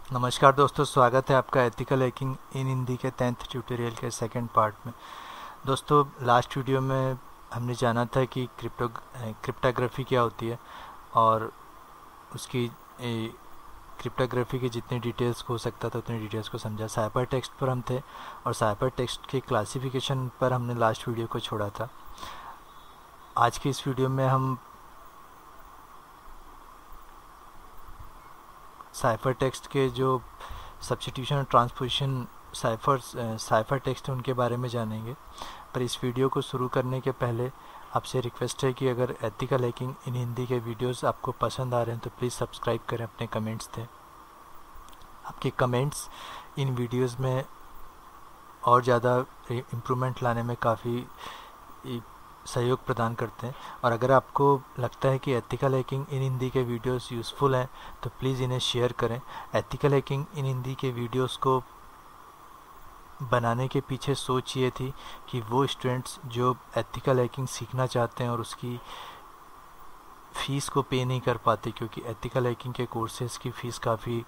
नमस्कार दोस्तों, स्वागत है आपका एथिकल हैकिंग इन हिंदी के 10th ट्यूटोरियल के सेकंड पार्ट में। दोस्तों, लास्ट वीडियो में हमने जाना था कि क्रिप्टोग्राफी क्या होती है और उसकी क्रिप्टोग्राफी की जितनी डिटेल्स हो सकता था उतनी डिटेल्स को समझा। साइबर टेक्स्ट पर हम थे और साइबर टेक्स्ट के क्लासिफिकेशन पर हमने लास्ट वीडियो को छोड़ा था। आज की इस वीडियो में हम साइफर टेक्स्ट के जो सब्स्टिट्यूशन और ट्रांसपोजिशन साइफर टेक्स्ट है उनके बारे में जानेंगे। पर इस वीडियो को शुरू करने के पहले आपसे रिक्वेस्ट है कि अगर एथिकल हैकिंग इन हिंदी के वीडियोस आपको पसंद आ रहे हैं तो प्लीज़ सब्सक्राइब करें, अपने कमेंट्स दें। आपके कमेंट्स इन वीडियोस में और ज़्यादा इम्प्रूवमेंट लाने में काफ़ी सहयोग प्रदान करते हैं। और अगर आपको लगता है कि एथिकल हैकिंग इन हिंदी के वीडियोस यूज़फुल हैं तो प्लीज़ इन्हें शेयर करें। एथिकल हैकिंग इन हिंदी के वीडियोस को बनाने के पीछे सोच ये थी कि वो स्टूडेंट्स जो एथिकल हैकिंग सीखना चाहते हैं और उसकी फ़ीस को पे नहीं कर पाते, क्योंकि एथिकल हैकिंग के कोर्सेज़ की फ़ीस काफ़ी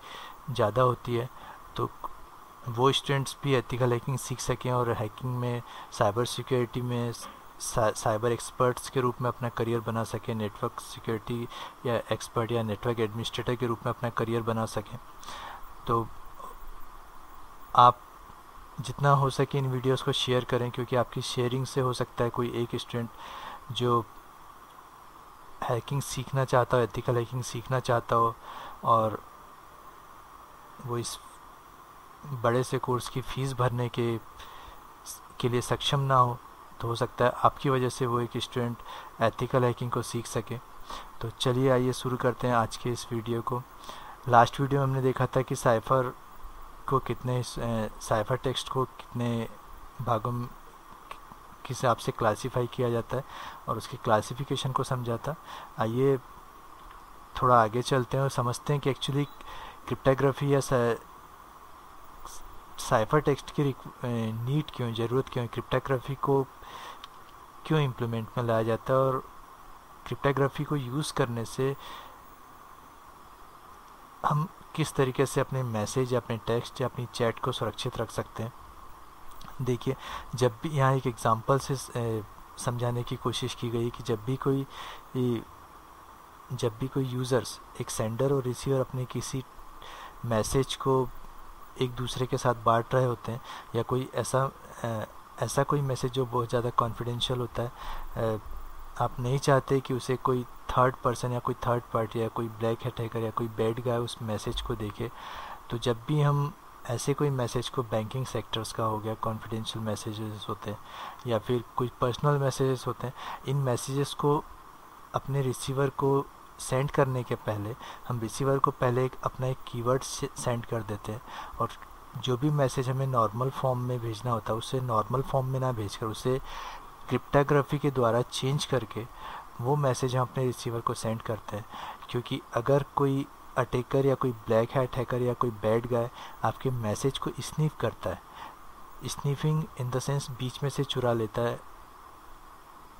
ज़्यादा होती है, तो वो स्टूडेंट्स भी एथिकल हैकिंग सीख सकें और हैकिंग में, साइबर सिक्योरिटी में साइबर एक्सपर्ट्स के रूप में अपना करियर बना सकें, नेटवर्क सिक्योरिटी या एक्सपर्ट या नेटवर्क एडमिनिस्ट्रेटर के रूप में अपना करियर बना सकें। तो आप जितना हो सके इन वीडियोस को शेयर करें, क्योंकि आपकी शेयरिंग से हो सकता है कोई एक स्टूडेंट जो हैकिंग सीखना चाहता हो, एथिकल हैकिंग सीखना चाहता हो और वो इस बड़े से कोर्स की फ़ीस भरने के लिए सक्षम ना हो, तो हो सकता है आपकी वजह से वो एक स्टूडेंट एथिकल हैकिंग को सीख सके। तो चलिए आइए शुरू करते हैं आज के इस वीडियो को। लास्ट वीडियो में हमने देखा था कि साइफर टेक्स्ट को कितने भागों के हिसाब से क्लासीफाई किया जाता है और उसके क्लासिफिकेशन को समझा था। आइए थोड़ा आगे चलते हैं और समझते हैं कि एक्चुअली क्रिप्टोग्राफी या साइफर टेक्स्ट की नीड क्यों, ज़रूरत क्यों है, क्रिप्टोग्राफी को क्यों इम्प्लीमेंट में लाया जाता है और क्रिप्टोग्राफी को यूज़ करने से हम किस तरीके से अपने मैसेज या अपने टेक्स्ट या अपनी चैट को सुरक्षित रख सकते हैं। देखिए, जब भी यहाँ एक एग्जांपल से समझाने की कोशिश की गई कि जब भी कोई यूज़र्स, एक सेंडर और रिसीवर अपने किसी मैसेज को एक दूसरे के साथ बांट रहे होते हैं या कोई ऐसा कोई मैसेज जो बहुत ज़्यादा कॉन्फिडेंशियल होता है, आप नहीं चाहते कि उसे कोई थर्ड पर्सन या कोई थर्ड पार्टी या कोई ब्लैक हैट हैकर या कोई बैड गाय उस मैसेज को देखे, तो जब भी हम ऐसे कोई मैसेज को, बैंकिंग सेक्टर्स का हो गया, कॉन्फिडेंशियल मैसेजेस होते हैं या फिर कुछ पर्सनल मैसेजेस होते हैं, इन मैसेजेस को अपने रिसीवर को सेंड करने के पहले हम रिसीवर को पहले अपना एक कीवर्ड सेंड कर देते हैं और जो भी मैसेज हमें नॉर्मल फॉर्म में भेजना होता है उसे नॉर्मल फॉर्म में ना भेजकर उसे क्रिप्टोग्राफी के द्वारा चेंज करके वो मैसेज हम अपने रिसीवर को सेंड करते हैं। क्योंकि अगर कोई अटैकर या कोई ब्लैक हैट हैकर या कोई बैड गाय आपके मैसेज को स्नीफ करता है, स्नीफिंग इन द सेंस बीच में से चुरा लेता है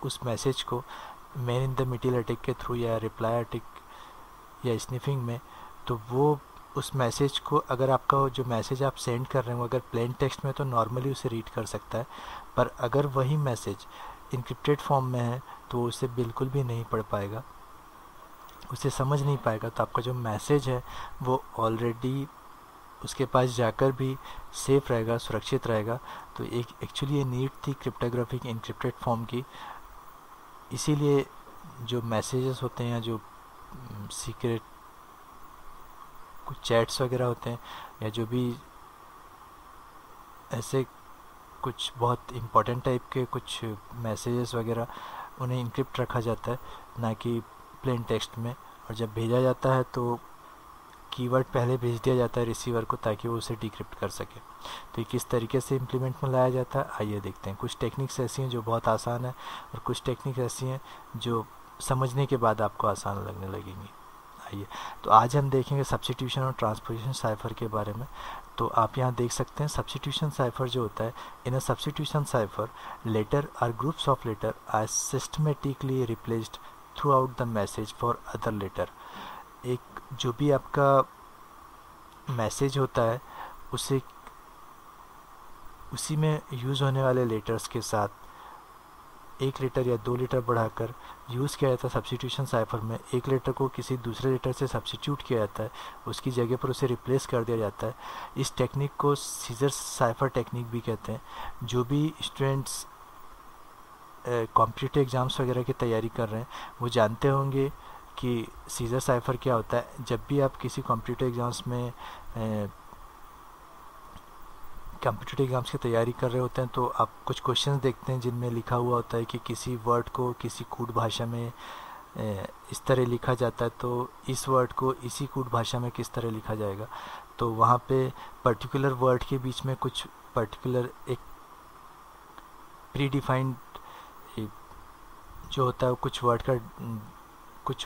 उस मैसेज को man in the middle attack के थ्रू या रिप्लाई अटैक या स्निफिंग में, तो वो उस मैसेज को, अगर आपका जो मैसेज आप सेंड कर रहे हो अगर प्लेन टेक्स्ट में तो नॉर्मली उसे रीड कर सकता है, पर अगर वही मैसेज इनक्रिप्टेड फॉर्म में है तो उसे बिल्कुल भी नहीं पढ़ पाएगा, उसे समझ नहीं पाएगा। तो आपका जो मैसेज है वो ऑलरेडी उसके पास जाकर भी सेफ रहेगा, सुरक्षित रहेगा। तो एक एक्चुअली ये नीड थी क्रिप्टोग्राफी की इनक्रिप्टेड फॉर्म की। इसीलिए जो मैसेजेस होते हैं या जो सीक्रेट कुछ चैट्स वगैरह होते हैं या जो भी ऐसे कुछ बहुत इम्पोर्टेंट टाइप के कुछ मैसेजेस वगैरह, उन्हें इनक्रिप्ट रखा जाता है ना कि प्लेन टेक्स्ट में, और जब भेजा जाता है तो कीवर्ड पहले भेज दिया जाता है रिसीवर को ताकि वो उसे डिक्रिप्ट कर सके। तो ये किस तरीके से इम्प्लीमेंट में लाया जाता है आइए देखते हैं। कुछ टेक्निक्स ऐसी हैं जो बहुत आसान है और कुछ टेक्निक्स ऐसी हैं जो समझने के बाद आपको आसान लगने लगेंगी। आइए, तो आज हम देखेंगे सब्स्टिट्यूशन और ट्रांसपोजिशन साइफर के बारे में। तो आप यहाँ देख सकते हैं सब्स्टिट्यूशन साइफर जो होता है, in a substitution cipher letter or groups of letter are systematically replaced throughout the message for other letter. एक जो भी आपका मैसेज होता है उसे उसी में यूज़ होने वाले लेटर्स के साथ एक लेटर या दो लेटर बढ़ाकर यूज़ किया जाता है सब्स्टिट्यूशन साइफर में। एक लेटर को किसी दूसरे लेटर से सब्स्टिट्यूट किया जाता है, उसकी जगह पर उसे रिप्लेस कर दिया जाता है। इस टेक्निक को सीजर साइफर टेक्निक भी कहते हैं। जो भी स्टूडेंट्स कॉम्पिटिटिव एग्ज़ाम्स वगैरह की तैयारी कर रहे हैं वो जानते होंगे कि सीजर साइफर क्या होता है। जब भी आप किसी कॉम्पिटिटिव एग्ज़ाम्स में कॉम्पिटिटिव एग्ज़ाम्स की तैयारी कर रहे होते हैं तो आप कुछ क्वेश्चंस देखते हैं जिनमें लिखा हुआ होता है कि किसी वर्ड को किसी कूट भाषा में इस तरह लिखा जाता है, तो इस वर्ड को इसी कूट भाषा में किस तरह लिखा जाएगा। तो वहाँ पे पर्टिकुलर वर्ड के बीच में कुछ पर्टिकुलर एक प्री डिफाइंड जो होता है कुछ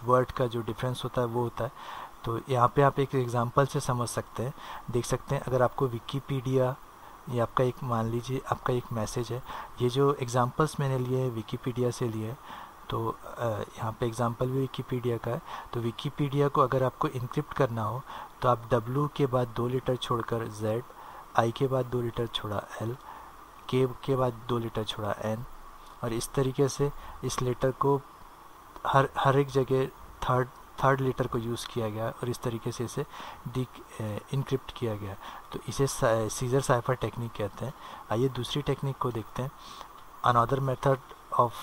वर्ड का जो डिफरेंस होता है वो होता है। तो यहाँ पे आप एक एग्जांपल से समझ सकते हैं, देख सकते हैं। अगर आपको विकीपीडिया ये आपका एक मान लीजिए आपका एक मैसेज है, ये जो एग्जांपल्स मैंने लिए हैं विकीपीडिया से लिए हैं, तो यहाँ पे एग्जांपल भी विकीपीडिया का है। तो विकीपीडिया को अगर आपको इनक्रिप्ट करना हो तो आप W के बाद 2 लेटर छोड़कर Z, I के बाद 2 लेटर छोड़ा L, K के बाद 2 लेटर छोड़ा N, और इस तरीके से इस लेटर को हर एक जगह थर्ड लेटर को यूज़ किया गया और इस तरीके से इसे इनक्रिप्ट किया गया। तो इसे सीजर साइफर टेक्निक कहते हैं। आइए दूसरी टेक्निक को देखते हैं। Another method of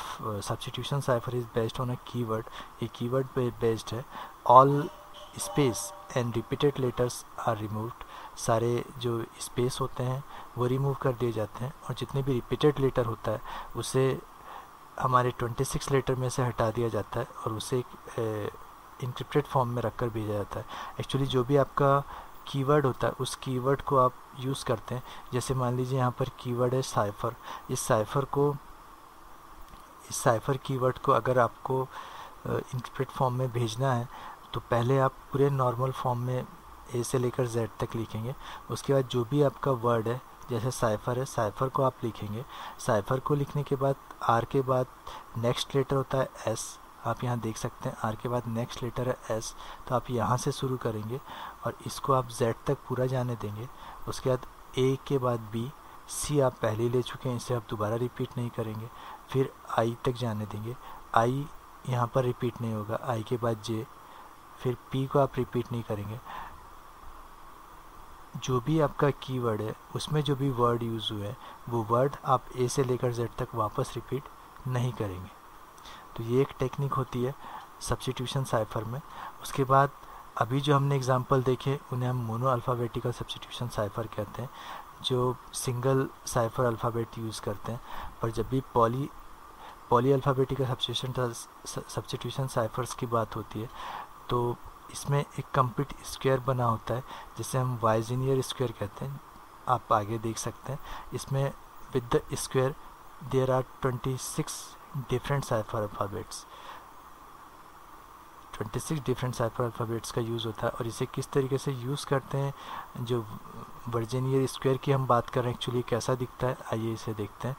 substitution cipher is based on a keyword. ये कीवर्ड पे बेस्ड है। All space and repeated letters are removed. सारे जो स्पेस होते हैं वो रिमूव कर दिए जाते हैं और जितने भी रिपीटेड लेटर होता है उसे हमारे 26 लेटर में से हटा दिया जाता है और उसे एक इनक्रिप्टेड फॉर्म में रखकर भेजा जाता है। एक्चुअली जो भी आपका कीवर्ड होता है उस कीवर्ड को आप यूज़ करते हैं। जैसे मान लीजिए यहाँ पर कीवर्ड है साइफर। इस साइफर कीवर्ड को अगर आपको इनक्रिप्टेड फॉर्म में भेजना है तो पहले आप पूरे नॉर्मल फॉर्म में ए से लेकर Z तक लिखेंगे। उसके बाद जो भी आपका वर्ड है, जैसे साइफर है, साइफर को आप लिखेंगे। साइफर को लिखने के बाद R के बाद नेक्स्ट लेटर होता है S। आप यहाँ देख सकते हैं R के बाद नेक्स्ट लेटर है S, तो आप यहाँ से शुरू करेंगे और इसको आप Z तक पूरा जाने देंगे। उसके बाद A के बाद B, C आप पहले ले चुके हैं, इसे आप दोबारा रिपीट नहीं करेंगे। फिर I तक जाने देंगे। I यहाँ पर रिपीट नहीं होगा। I के बाद J, फिर P को आप रिपीट नहीं करेंगे। जो भी आपका कीवर्ड है उसमें जो भी वर्ड यूज़ हुए हैं वो वर्ड आप A से लेकर Z तक वापस रिपीट नहीं करेंगे। तो ये एक टेक्निक होती है सब्स्टिट्यूशन साइफर में। उसके बाद अभी जो हमने एग्जांपल देखे उन्हें हम मोनो अल्फ़ाबेटिकल सब्स्टिट्यूशन साइफर कहते हैं, जो सिंगल साइफर अल्फ़ाबेट यूज़ करते हैं। पर जब भी पॉली अल्फ़ाबेटिकल सब्स्टिट्यूशन साइफर्स की बात होती है तो इसमें एक कंप्लीट स्क्वायर बना होता है जिसे हम वाइजिनियर स्क्वायर कहते हैं। आप आगे देख सकते हैं इसमें with the square there are 26 different cipher alphabets. 26 different cipher alphabets का यूज़ होता है। और इसे किस तरीके से यूज़ करते हैं, जो वर्जिनियर स्क्वायर की हम बात कर रहे हैं एक्चुअली कैसा दिखता है, आइए इसे देखते हैं।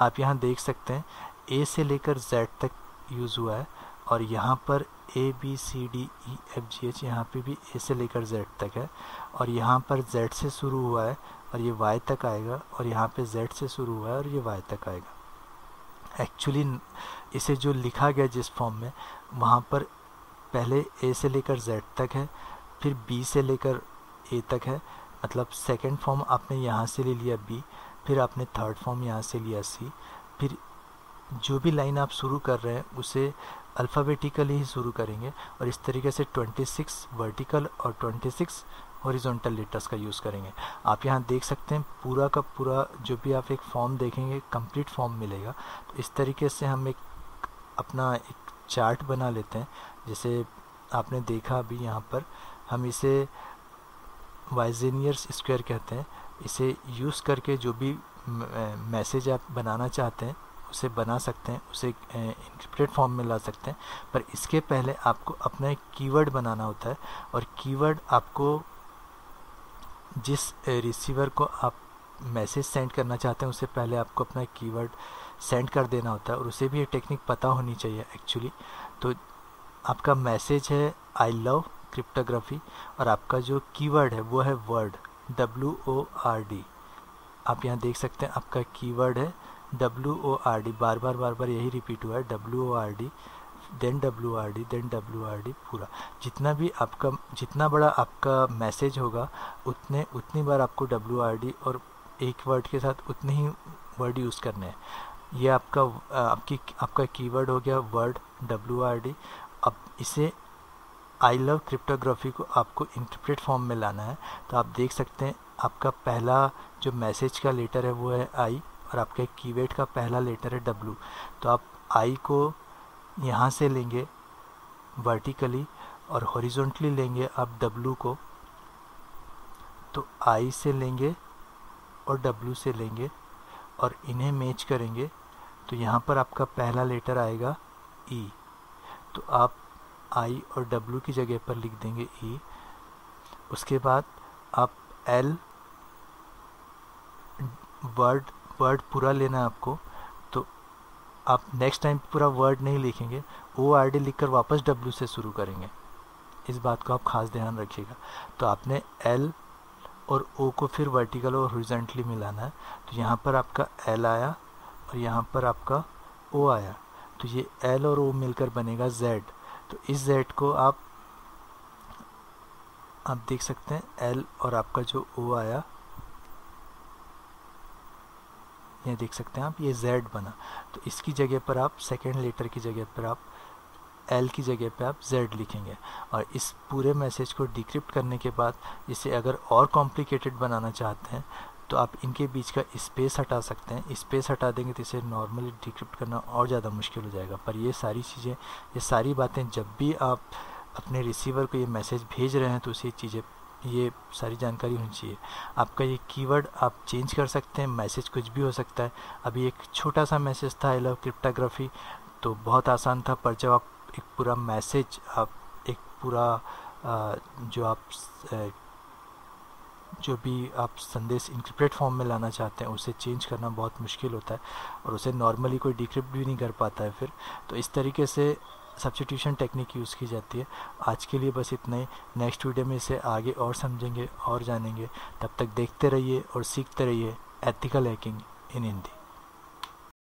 आप यहाँ देख सकते हैं A से लेकर Z तक यूज़ हुआ है और यहाँ पर ABCDEFGH यहाँ पे भी A से लेकर Z तक है और यहाँ पर Z से शुरू हुआ है और ये Y तक आएगा और यहाँ पे Z से शुरू हुआ है और ये Y तक आएगा। एक्चुअली इसे जो लिखा गया जिस फॉर्म में, वहाँ पर पहले A से लेकर Z तक है, फिर B से लेकर A तक है, मतलब सेकंड फॉर्म आपने यहाँ से ले लिया B, फिर आपने थर्ड फॉर्म यहाँ से लिया C, फिर जो भी लाइन आप शुरू कर रहे हैं उसे अल्फ़ाबेटिकली ही शुरू करेंगे और इस तरीके से 26 वर्टिकल और 26 हॉरिजॉन्टल लेटर्स का यूज़ करेंगे। आप यहाँ देख सकते हैं पूरा का पूरा जो भी आप एक फॉर्म देखेंगे कंप्लीट फॉर्म मिलेगा। तो इस तरीके से हम अपना एक चार्ट बना लेते हैं। जैसे आपने देखा अभी यहाँ पर हम इसे वाइजिनियर स्क्वायर कहते हैं। इसे यूज़ करके जो भी मैसेज आप बनाना चाहते हैं उसे बना सकते हैं, उसे इनक्रिप्टेड फॉर्म में ला सकते हैं। पर इसके पहले आपको अपना एक कीवर्ड बनाना होता है और कीवर्ड आपको जिस रिसीवर को आप मैसेज सेंड करना चाहते हैं उससे पहले आपको अपना कीवर्ड सेंड कर देना होता है और उसे भी ये टेक्निक पता होनी चाहिए एक्चुअली। तो आपका मैसेज है आई लव क्रिप्टोग्राफी, और आपका जो कीवर्ड है वो है वर्ड, WORD। आप यहाँ देख सकते हैं आपका कीवर्ड है WORD, बार बार यही रिपीट हुआ है, WORD, then WORD, then WORD। पूरा जितना बड़ा आपका मैसेज होगा उतनी बार आपको WORD और एक वर्ड के साथ उतने ही वर्ड यूज़ करने हैं। ये आपका कीवर्ड हो गया वर्ड, WORD। अब इसे आई लव क्रिप्टोग्राफी को आपको इंटरप्रेट फॉर्म में लाना है। तो आप देख सकते हैं आपका पहला जो मैसेज का लेटर है वो है आई, और आपके कीवर्ड का पहला लेटर है W। तो आप आई को यहाँ से लेंगे वर्टिकली और हॉरिजॉन्टली लेंगे आप W को, तो आई से लेंगे और W से लेंगे और इन्हें मैच करेंगे। तो यहाँ पर आपका पहला लेटर आएगा E, तो आप I और W की जगह पर लिख देंगे E। उसके बाद आप L, वर्ड पूरा लेना है आपको, तो आप नेक्स्ट टाइम पूरा वर्ड नहीं लिखेंगे, ORD लिखकर वापस W से शुरू करेंगे। इस बात को आप खास ध्यान रखिएगा। तो आपने L और O को फिर वर्टिकल और हॉरिजॉन्टली मिलाना है। तो यहाँ पर आपका L आया और यहाँ पर आपका O आया, तो ये L और O मिलकर बनेगा Z। तो इस Z को आप देख सकते हैं L और आपका जो O आया, ये देख सकते हैं आप, ये Z बना। तो इसकी जगह पर आप सेकेंड लेटर की जगह पर आप L की जगह पे आप Z लिखेंगे। और इस पूरे मैसेज को डिक्रिप्ट करने के बाद इसे अगर और कॉम्प्लिकेटेड बनाना चाहते हैं तो आप इनके बीच का स्पेस हटा सकते हैं। स्पेस हटा देंगे तो इसे नॉर्मली डिक्रिप्ट करना और ज़्यादा मुश्किल हो जाएगा। पर ये सारी चीज़ें, ये सारी बातें जब भी आप अपने रिसीवर को ये मैसेज भेज रहे हैं तो उसी चीज़ें, ये सारी जानकारी होनी चाहिए। आपका ये कीवर्ड आप चेंज कर सकते हैं, मैसेज कुछ भी हो सकता है। अभी एक छोटा सा मैसेज था आई लव क्रिप्टोग्राफी, तो बहुत आसान था, पर जब आप एक पूरा मैसेज, आप एक पूरा जो भी आप संदेश इंटरप्रेट फॉर्म में लाना चाहते हैं उसे चेंज करना बहुत मुश्किल होता है, और उसे नॉर्मली कोई डिक्रिप्ट भी नहीं कर पाता है फिर। तो इस तरीके से सब्स्टिट्यूशन टेक्निक यूज़ की जाती है। आज के लिए बस इतना ही। नेक्स्ट वीडियो में इसे आगे और समझेंगे और जानेंगे। तब तक देखते रहिए और सीखते रहिए एथिकल हैकिंग इन हिंदी।